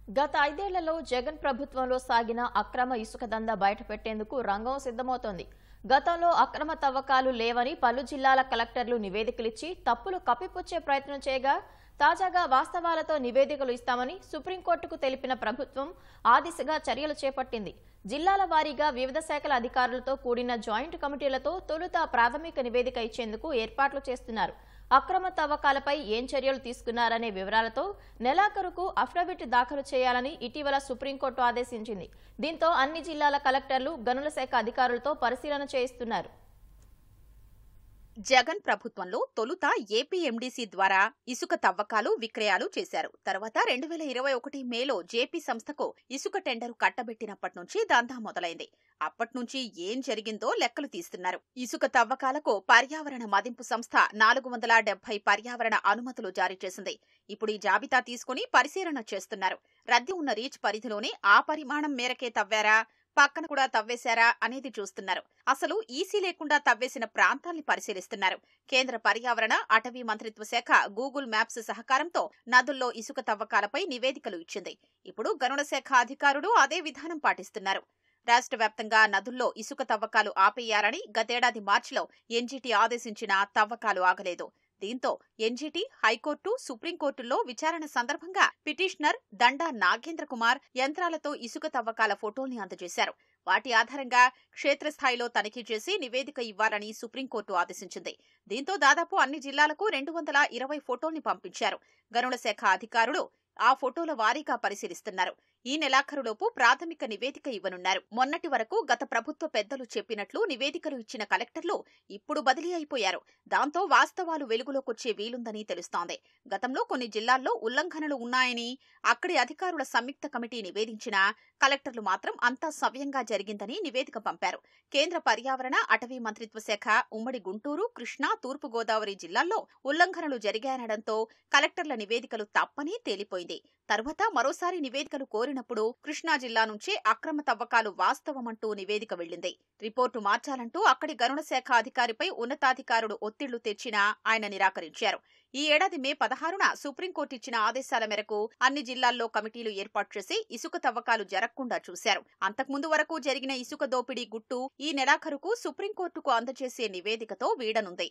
గత 5 ఏళ్లలో జగన్ ప్రభుత్వంలో సాగిన అక్రమ ఇసుక దందా బయటపెట్టేందుకు రంగం సిద్ధమవుతోంది. గతంలో అక్రమ తవ్వకాలు లేవని పలు జిల్లాల కలెక్టర్లు నివేదికలిచ్చి తప్పులు కప్పిపుచ్చే ప్రయత్నం చేయగా తాజాగా వాస్తవాలతో నివేదికలు ఇస్తామని సుప్రీంకోర్టుకు తెలిపిన ప్రభుత్వం ఆ దిశగా చర్యలు చేపట్టింది. జిల్లాల వారీగా వివిధ శాఖల అధికారులతో కూడిన జాయింట్ కమిటీలతో తొలుత ప్రాథమిక నివేదిక ఇచ్చేందుకు ఏర్పాట్లు చేస్తున్నారు. అక్రమ తవ్వకాలపై ఏం చర్యలు తీసుకున్నారనే వివరాలతో నెలాఖరుకు అఫిడవిట్ దాఖలు చేయాలని ఇటీవల సుప్రీంకోర్టు ఆదేశించింది. దీంతో అన్ని జిల్లాల కలెక్టర్లు గనుల శాఖ అధికారులతో పరిశీలన చేయిస్తున్నారు. జగన్ ప్రభుత్వంలో తొలుత ఏపీఎండీసీ ద్వారా ఇసుక తవ్వకాలు విక్రయాలు చేశారు. తర్వాత 2021 మేలో జేపీ సంస్థకు ఇసుక టెండరు కట్టబెట్టినప్పటి నుంచి దందా మొదలైంది. అప్పట్నుంచి ఏం జరిగిందో లెక్కలు తీస్తున్నారు. ఇసుక తవ్వకాలకు పర్యావరణ మదింపు సంస్థ 470 పర్యావరణ అనుమతులు జారీ చేసింది. ఇప్పుడు ఈ జాబితా తీసుకుని పరిశీలన చేస్తున్నారు. రద్దీ ఉన్న రీచ్ పరిధిలోనే ఆ పరిమాణం మేరకే తవ్వారా, పక్కన కూడా తవ్వేశారా అనేది చూస్తున్నారు. అసలు ఈసీ లేకుండా తవ్వేసిన ప్రాంతాల్ని పరిశీలిస్తున్నారు. కేంద్ర పర్యావరణ అటవీ మంత్రిత్వ శాఖ గూగుల్ మ్యాప్స్ సహకారంతో నదుల్లో ఇసుక తవ్వకాలపై నివేదికలు ఇచ్చింది. ఇప్పుడు గనుల శాఖ అధికారులు అదే విధానం పాటిస్తున్నారు. రాష్ట్ర వ్యాప్తంగా నదుల్లో ఇసుక తవ్వకాలు ఆపేయాలని గతేడాది మార్చిలో ఎన్జీటీ ఆదేశించినా తవ్వకాలు ఆగలేదు. దీంతో ఎన్జీటీ, హైకోర్టు, సుప్రీంకోర్టుల్లో విచారణ సందర్భంగా పిటిషనర్ దండా నాగేంద్ర కుమార్ యంత్రాలతో ఇసుక తవ్వకాల ఫోటోల్ని అందజేశారు. వాటి ఆధారంగా క్షేత్రస్థాయిలో తనిఖీ చేసి నివేదిక ఇవ్వాలని సుప్రీంకోర్టు ఆదేశించింది. దీంతో దాదాపు అన్ని జిల్లాలకు 220 ఫోటోల్ని పంపించారు. గనుల శాఖ అధికారులు ఆ ఫోటోల వారీగా పరిశీలిస్తున్నారు. ఈ నెలాఖరులోపు ప్రాథమిక నివేదిక ఇవ్వనున్నారు. మొన్నటి వరకు గత ప్రభుత్వ పెద్దలు చెప్పినట్లు నివేదికలు ఇచ్చిన కలెక్టర్లు ఇప్పుడు బదిలీ అయిపోయారు. దాంతో వాస్తవాలు వెలుగులోకొచ్చే వీలుందని తెలుస్తోంది. గతంలో కొన్ని జిల్లాల్లో ఉల్లంఘనలు ఉన్నాయని అక్కడి అధికారుల సంయుక్త కమిటీ నివేదించినా కలెక్టర్లు మాత్రం అంతా సవ్యంగా జరిగిందని నివేదిక పంపారు. కేంద్ర పర్యావరణ అటవీ మంత్రిత్వ శాఖ ఉమ్మడి గుంటూరు, కృష్ణా, తూర్పు గోదావరి జిల్లాల్లో ఉల్లంఘనలు జరిగాయనడంతో కలెక్టర్ల నివేదికలు తప్పని తేలిపోయింది. తర్వాత మరోసారి నివేదికలు కోరినప్పుడు కృష్ణా జిల్లా నుంచే అక్రమ తవ్వకాలు వాస్తవమంటూ నివేదిక వెళ్లింది. రిపోర్టు మార్చాలంటూ అక్కడి గనుల శాఖ అధికారిపై ఉన్నతాధికారులు ఒత్తిళ్లు తెచ్చినా ఆయన నిరాకరించారు. ఈ ఏడాది మే 16న సుప్రీంకోర్టు ఇచ్చిన ఆదేశాల మేరకు అన్ని జిల్లాల్లో కమిటీలు ఏర్పాటు చేసి ఇసుక తవ్వకాలు జరగకుండా చూశారు. అంతకుముందు వరకు జరిగిన ఇసుక దోపిడీ గుట్టు ఈ నెలాఖరుకు సుప్రీంకోర్టుకు అందజేసే నివేదికతో వీడనుంది.